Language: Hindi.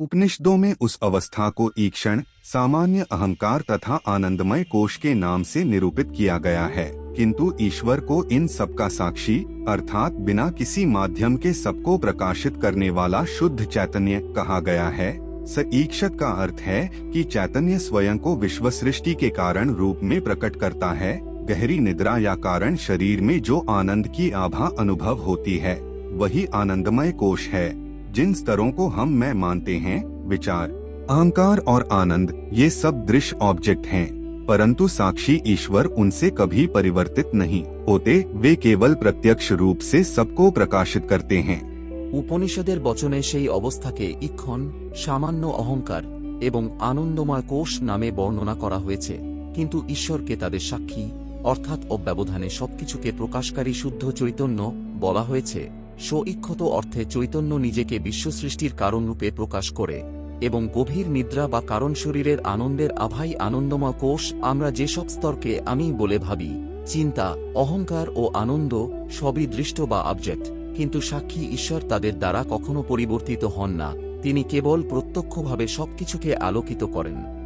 उपनिषदों में उस अवस्था को ईक्षण, सामान्य अहंकार तथा आनंदमय कोश के नाम से निरूपित किया गया है, किंतु ईश्वर को इन सबका साक्षी अर्थात बिना किसी माध्यम के सबको प्रकाशित करने वाला शुद्ध चैतन्य कहा गया है। स ईक्षत का अर्थ है कि चैतन्य स्वयं को विश्व सृष्टि के कारण रूप में प्रकट करता है। गहरी निद्रा या कारण शरीर में जो आनंद की आभा अनुभव होती है वही आनंदमय कोश है। जिन स्तरों को हम मैं मानते हैं, विचार, अहंकार और आनंद, ये सब दृश्य ऑब्जेक्ट हैं, परंतु साक्षी ईश्वर उनसे कभी परिवर्तित नहीं होते। वे केवल प्रत्यक्ष रूप से सबको प्रकाशित करते हैं। উপনিষদের বচনে সেই অবস্থাকে ইক্ষণ, সামান্য অহংকার এবং আনন্দময় কোষ নামে বর্ণনা করা হয়েছে, কিন্তু ঈশ্বরকে তাদের সাক্ষী অর্থাৎ অব্যবধানে সবকিছুকে প্রকাশকারী শুদ্ধ চৈতন্য বলা হয়েছে। স্ব-ইক্ষত অর্থে চৈতন্য নিজেকে বিশ্বসৃষ্টির কারণরূপে প্রকাশ করে এবং গভীর নিদ্রা বা কারণ শরীরের আনন্দের আভাই আনন্দময় কোষ। আমরা যেসব স্তরকে আমি বলে ভাবি, চিন্তা, অহংকার ও আনন্দ সবই দৃষ্ট বা অবজেক্ট, কিন্তু সাক্ষী ঈশ্বর তাদের দ্বারা কখনো পরিবর্তিত হন না। তিনি কেবল প্রত্যক্ষভাবে সবকিছুকে আলোকিত করেন।